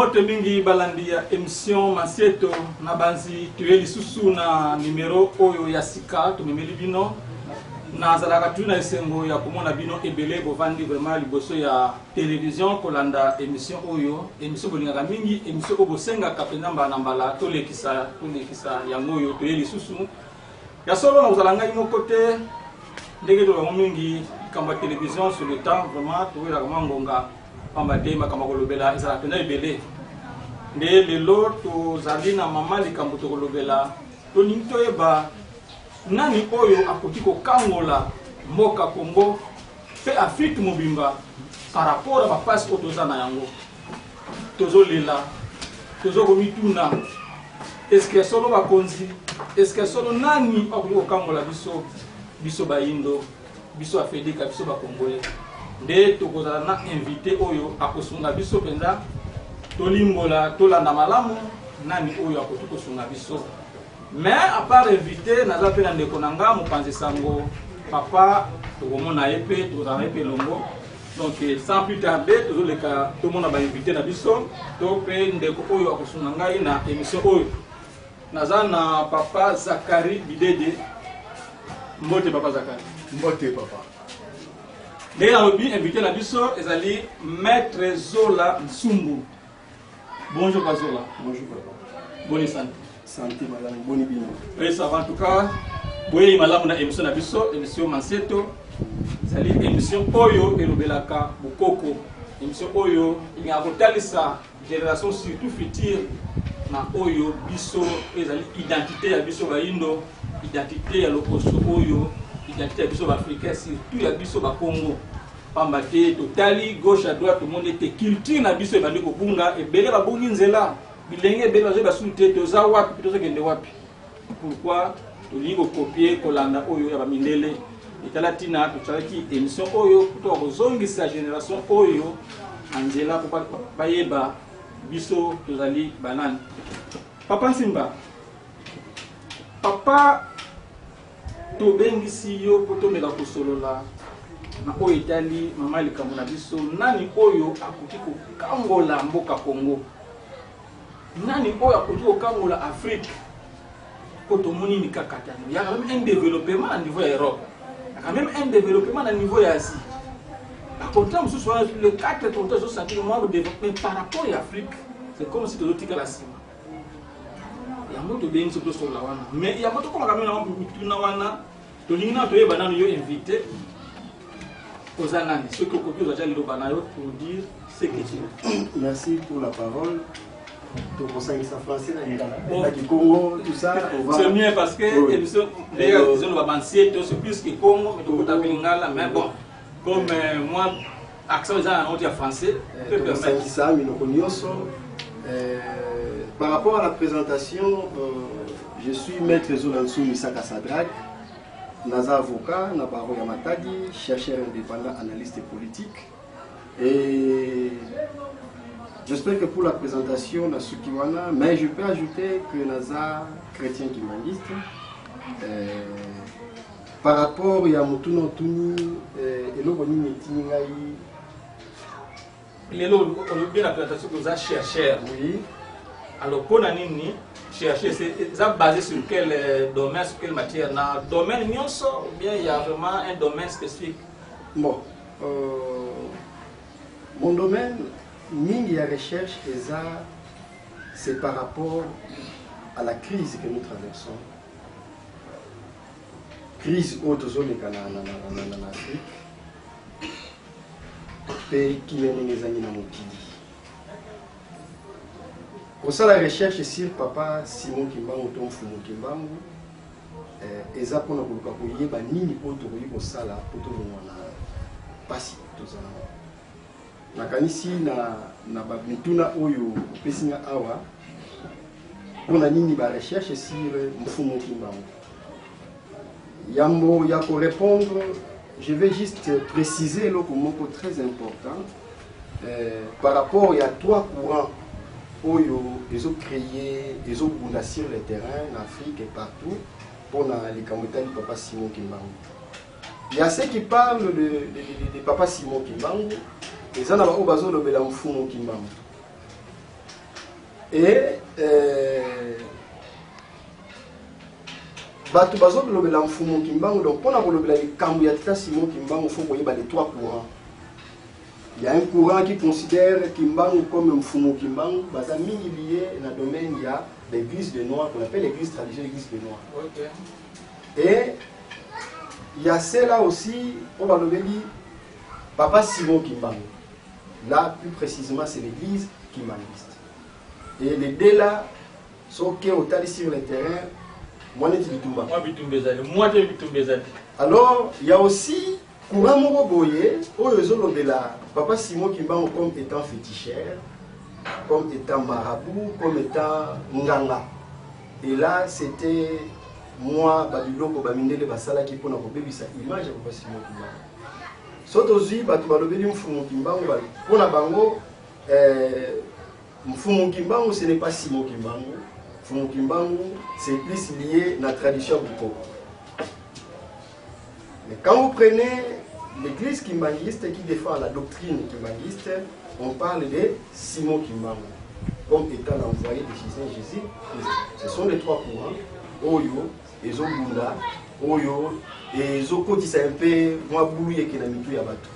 Moto mingi balandi ya émission Masieto na banzi tueli susu na numero oyo ya sika tumemeli bino na zalaka tuna esengo ya komona bino ebele bovandi vraiment liboso ya télévision kolanda émission oyo émission bolingaka mingi émission ko bosenga kapena mbala mbala tolekisa yango oyo tueli susu ya solo na uzalanga imo côté ndenge to mingi kamba télévision sur le temps vraiment tuela kama ngonga pamba tema kama kolobela ezala pena ebele nde lelo tozali na mama likambo tokolobela toningi toyeba nani oyo akoki kokangola mboka Congo pe Afrique mobimba par rapport à bapasi oyo toza na yango tozolela tozokomituna eske solo bakonzi eske solo nani akoki kokangola biso bayindo biso afedika biso bakongole nde tokozala na invité oyo akosunga biso penza tolimbola tolanda malamu nani oyo akoki kosunga biso mais à part invité naza pe na ndeko nanga mopanzi sango papa tokomona ye pe tokozala ye pe longo donc sans plus tarder tozoleka tomona bainvité na biso to pe ndeko oyo akosunga ngai na émission oyo naza na papa Zakari Bidede. Mbote papa Zakari. Mbote papa. Ndenge nalobi invité na biso ezali Maître Zola Nsumbu. Bonjour Zola. Bonjour papa. Bonne santé. Santé madame, bonne bino. Oui, ça va en tout cas. Boye malamu na émission na biso, émission Masieto. Ezali émission oyo elobelaka bokoko. Émission oyo il a kotalisa génération surtout future na oyo biso ezali identité ya biso bayindo, identité ya lokoso oyo, identité ya biso africain surtout ya biso ba Congo. Pamba te totali gauche à droite tout le monde était culture na biso ebandi kobunga ebele babungi nzela bilenge ebele bazo basunte toza wapi tozo kende wapi. Pourquoi tolingi kopier kolanda oyo ya bamindele etala tina totsalaki émission oyo to kozongisa génération oyo anzela ko bayeba biso tozali banani. Papa Nsimba, papa tobengisi yo po tomeka kosolola na oyo etali mama likambo na biso nani oyo akoki kokangola mboka Congo, nani oyo akoki kokangola Afrique po tomoni ni kakatano ya quand même un développement à niveau ya Europe, quand même un développement à niveau ya Asie. Par contre le 4 tonton senti moi le développement par rapport à Afrique c'est comme si tout tika la cima ya moto bengi surtout sur la wana mais ya moto comme quand même na mituna wana tolingina toyeba nanu yo invité Ozanani, ce que vous avez dit pour dire ce que tu Merci pour la parole. Tu conseilles ça français, la Congo, tout ça. C'est mieux parce que l'émission, d'ailleurs, c'est plus que Congo, mais tout le mais bon, comme moi, accent aux français, par rapport à la présentation, je suis maître Zolansou Misaka Sadrak. Naza avocat, Nabaro Yamatadi, chercheur indépendant, analyste politique. Et j'espère que pour la présentation, na Sukiwana, mais je peux ajouter que Naza chrétien humaniste. Par rapport à Yamutuno Tuni, et l'Oboni Netingai. La présentation que vous avez chercheur. Oui. Alors, pour Nanini, chercher, c'est basé sur quel domaine, sur quelle matière? Dans le domaine nyonso, ou bien il y a vraiment un domaine spécifique? Bon, mon domaine, mingi ya recherche, c'est par rapport à la crise que nous traversons. Crise autozone en Afrique, pays qui mène les années dans mon pays. Pour ça, la recherche sur papa Simon Kimbangu, Tom Fumo Kimbangu, et ça pour nous dire que nini poto ko sala poto na pasi to zana. Na kanisi na babituna oyo pesinga awa. On a nini ba recherche sur Fumo Kimbangu. Yambo ya ko répondre, je vais juste préciser le mot très important par rapport à trois courants. Ils ont créé, ils ont boulé sur le terrain en Afrique et partout pour les Kamotali Papa Simon Kimbangu. Il y a ceux qui parlent de Papa Simon Kimbangu, et ça n'a pas besoin de Fumo Kimbangu. Et bato bazo lobela mfumu kimbangu donc pona kolobela likambo ya tata Simon Kimbangu faut koyeba les trois courants. Il y a un courant qui considère Kimbangu comme mfumu Kimbangu baza mingi lié dans le domaine il y a l'église des Noirs qu'on appelle l'église traditionnelle l'église des Noirs. Okay. Et il y a celle-là aussi on va nommer Papa Simon Kimbangu. Là plus précisément c'est l'église kimbanguiste. Et les deux là sont qui au tali sur le terrain. Alors, il y a aussi courant Moroboye, de la Papa Simon Kimbangu comme étant féticheur, comme étant marabout, comme étant nganga. Et là, c'était moi, Babylon, Bamindele, Basala qui pour bébé sa image de Papa Simon Kimbangu. Sotozi, Batubalobeli, Mfumu Kimbangu, pour la bango, Mfumu Kimbangu, ce n'est pas Simon Kimbangu. Mfumu Kimbangu, c'est plus lié à la tradition Bukoko. Mais quand vous prenez l'église kimbanguiste qui défend la doctrine kimbanguiste, on parle de Simon Kimbangu comme étant l'envoyé de Jésus. Ce sont les trois courants. Oyo, Ezo Bunda, Oyo, et Ezo Koti, c'est un peu moi boulou et Kenamitou Yabatou.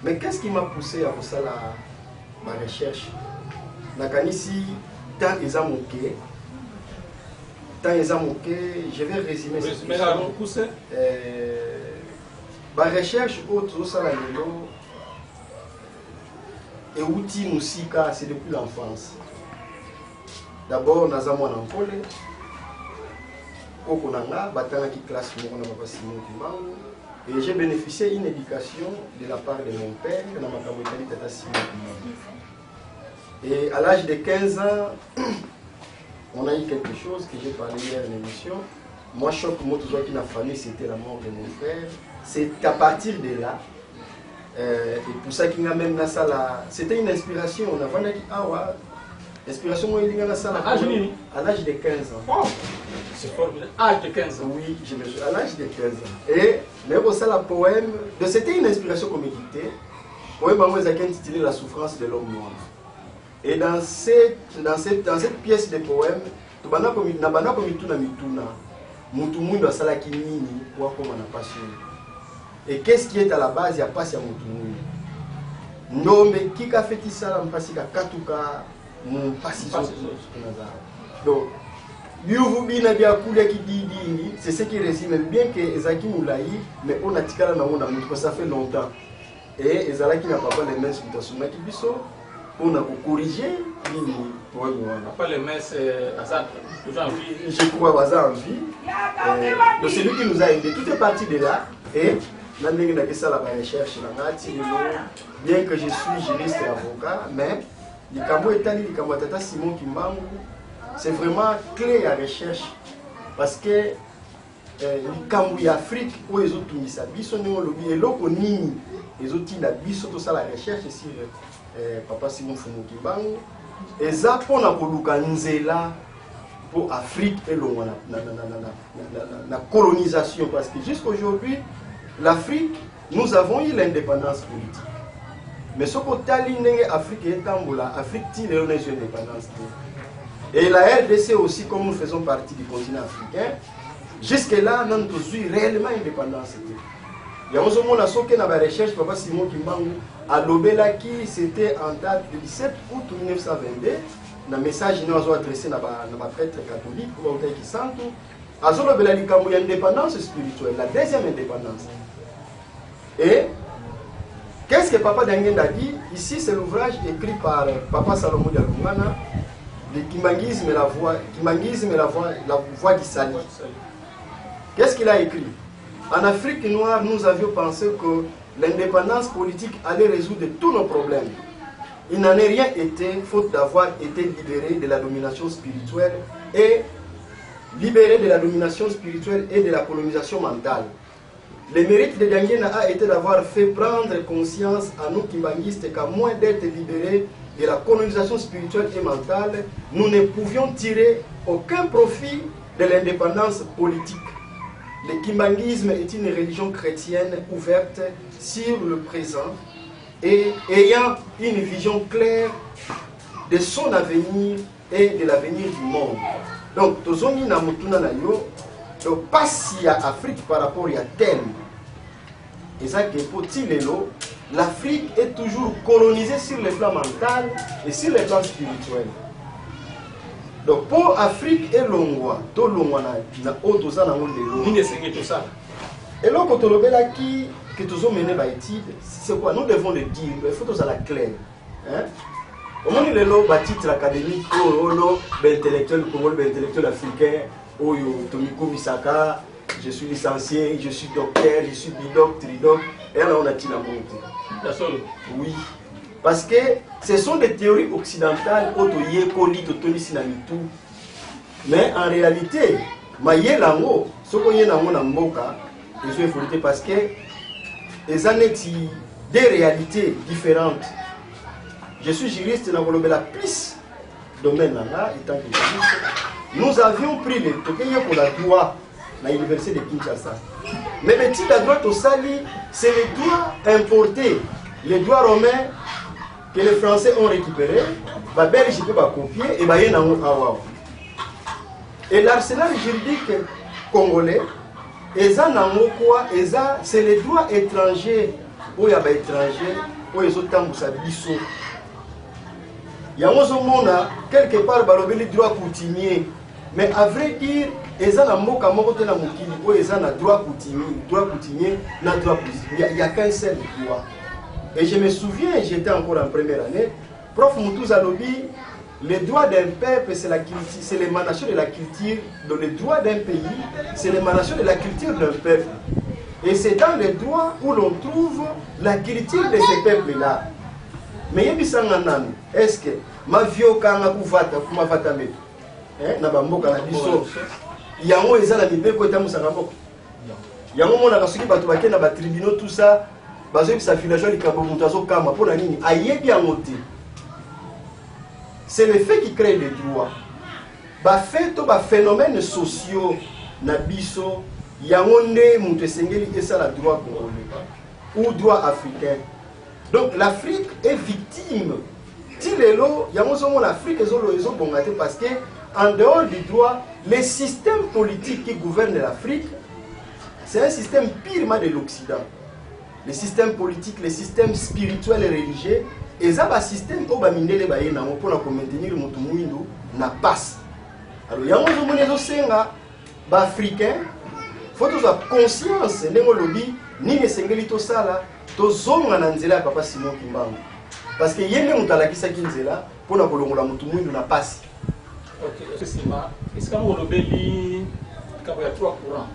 Mais qu'est-ce qui m'a poussé à faire ça ma recherche? Nakanisi, tant ils ont moqué. Je vais résumer cette question. Ma recherche autre et outil musika, c'est depuis l'enfance. D'abord, nous avons un pôle. Et j'ai bénéficié d'une éducation de la part de mon père, dans ma Tata Simon Kimbangu. Et à l'âge de 15 ans, on a eu quelque chose que j'ai parlé hier à l'émission. Moi, choc, moi, tout qui n'a famille, c'était la mort de mon frère. C'est à partir de là, et pour ça qu'il y a même dans ça là, c'était une inspiration. On a dit, ah ouais, l'inspiration, moi, il y a dans ça là. À l'âge de 15 ans. Oh, c'est formidable. À l'âge de 15 ans. Oui, je me suis à l'âge de 15 ans. Et même ça, la poème, c'était une inspiration qu'on méditait. Le poème, moi, j'ai intitulé La souffrance de l'homme noir. Et dans cette pièce de poème, et qu'est-ce qui est à la base? Il n'y a pas si non, mais qui a fait ça? Donc, c'est ce qui résume bien que Ezaki Moulaï, mais on a tika la ça fait longtemps. Et Ezalaki n'a pas les mains sur le on a corrigé. Après les mains, c'est toujours en vie. Je crois que c'est en vie. Donc c'est lui qui nous a aidé. Tout est parti de là. Et là, on a fait ça la recherche. Bien que je suis juriste et avocat, mais le Kambo Etali, le Kambo Tata Simon Kimbangu, c'est vraiment clé à recherche. Parce que le Kambo Afrique, où les autres mis ça, biso ne lobby et l'autre nini, les autres la biso tout ça la recherche sur Papa Simon Kimbangu. Et ça pour la Nzela pour Afrique et la colonisation. Parce que jusqu'aujourd'hui, l'Afrique, nous avons eu l'indépendance politique. Mais ce que l'Afrique est l'Afrique tire l'indépendance. Et la RDC aussi, comme nous faisons partie du continent africain, jusque-là, nous avons réellement l'indépendance. Il y a un moment où la recherche, Papa Simon Kimbangu, à l'Obela qui c'était en date du 17 août 1922, dans le message que nous avons adressé à ma prêtre catholique, qui sent à l'Obela il y a indépendance spirituelle, la deuxième indépendance. Et qu'est-ce que Papa Dengen a dit? Ici, c'est l'ouvrage écrit par Papa Salomon Dialungana, le Kimbanguisme et la voix du salut. Qu'est-ce qu'il a écrit? En Afrique noire, nous avions pensé que l'indépendance politique allait résoudre tous nos problèmes. Il n'en est rien été, faute d'avoir été libéré de la domination spirituelle et de la colonisation mentale. Le mérite de Dangena a été d'avoir fait prendre conscience à nous kimbanguistes qu'à moins d'être libérés de la colonisation spirituelle et mentale, nous ne pouvions tirer aucun profit de l'indépendance politique. Le kimbanguisme est une religion chrétienne ouverte sur le présent et ayant une vision claire de son avenir et de l'avenir du monde. Donc, tozongi na mutuna na yo, donc pas si à Afrique par rapport à thème. Et ça que pour Tilelo, l'Afrique est toujours colonisée sur le plan mental et sur le plan spirituel. Donc pour Afrique et Longwa, to Longwa na otoza na ngolelo. Ni nesengi tout ça. Et là quand on là qui que tous ont mené ba étude, c'est quoi? Nous devons le dire, il faut tous à la claire. Hein? Au moment où le ba titre académique o intellectuel congolais, intellectuel africain, oyo Tomiko Misaka, je suis licencié, je suis docteur, je suis bidoc, tridoc, et là on a tiré la montée. Oui. Parce que ce sont des théories occidentales, mais en réalité, maye lango, ce qu'on y a dans mboka, ils ont évolué parce que les années des réalités différentes. Je suis juriste dans la plus domaine là, étant que juriste, nous avions pris les tokens pour la droit à l'université de Kinshasa. Mais le titre de droit au Sali, c'est les droits importés, les droits romains que les Français ont récupéré, les Belges peuvent copier et les Awa. Et l'arsenal juridique congolais, c'est les droits étrangers où il y a des étrangers, où ils ont tant de biso. Il y a quelque part les droits coutumiers, mais à vrai dire, il y a un droit coutumier, il n'y a qu'un seul droit. Et je me souviens, j'étais encore en première année, prof Moutouz Alobi, le droit d'un peuple, c'est l'émanation de la culture. Donc le droit d'un pays, c'est l'émanation de la culture d'un peuple. Et c'est dans le droit où l'on trouve la culture de ces peuples-là. Mais est-ce que ma vieux kanga kuvata kuma vata meto na bamboka na biso yango ezala mibeko etamusanga mboka yango mona kasuki bato bakende na batribunaux tout ça bazokisa filation likambo moto azokama mpona nini ayebi yango te. C'est le fait qui crée les droits. Bafait to baphénomènes sociaux na biso yango nde moto esengeli esala droit congolais ou droit africain. Donc l'Afrique est victime. Tilelo, l'Afrique est bongaté parce que en dehors du droit, les systèmes politiques qui gouvernent l'Afrique, c'est un système purement de l'Occident. Les systèmes politiques, les systèmes spirituels et religieux, et ça un système où bamindele ba yena pour maintenir mutu muindo na passe. Alors yango zo monezo senga ba africain, faut que soit conscience ndenge lobi ni nesengeli to sala to zonga na nzela papa Simon Kimbangu. Parce que yene mutalakisa kinzela pour na kolongola mutu muindo na passe. OK, c'est ça. Est-ce que vous lobeli quand il y a trois courants?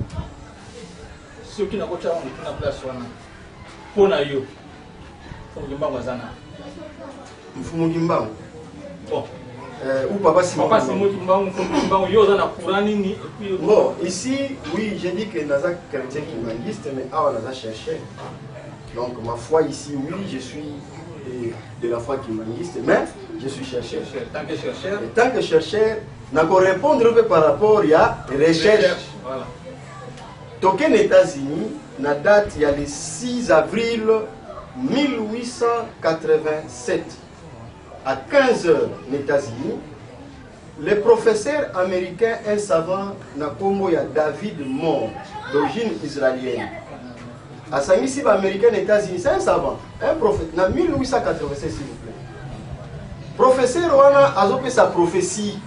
Ceux qui n'ont pas de place pour na yo. Pour Kimbangu azana. Mfumu Kimbangu. Bon. Ou Papa Simon Kimbangu, bon, ici, oui, j'ai dit que Naza chrétien kimbanguiste, mais Naza chercheur. Donc, ma foi ici, oui, je suis de la foi kimbanguiste, mais je suis chercheur. Tant que chercheur. Et tant que chercheur, n'a qu'à répondre par rapport à la recherche. Voilà. Token États-Unis, la date, il y a le 6 avril 1887. À 15h aux États-Unis, le professeur américain, un savant, Nakomoya David Moore, d'origine israélienne. À Sangissi, américain aux États-Unis, c'est un savant, un prophète, en 1887, s'il vous plaît. Professeur Wana a fait sa prophétie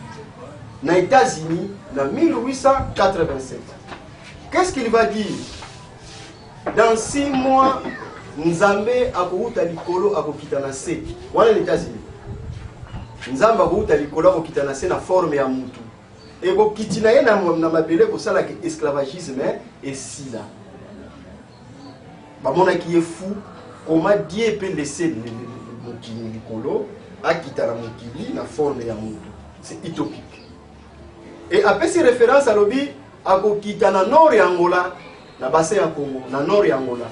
aux États-Unis en 1887. Qu'est-ce qu'il va dire? Dans 6 mois, Nzambe akouta likolo akokita na se. Wana les États-Unis. Nzambe akouta likolo akokita na se na forme ya mutu. Et kokiti na ye na mabele ko sala ke esclavagisme et sila. Ba mona ki est fou, comment Dieu peut laisser mukini likolo akita na mukili na forme ya mutu. C'est utopique. Et après ces références à l'obi akokita na nord ya Angola, na bassin ya Congo, na nord ya Angola.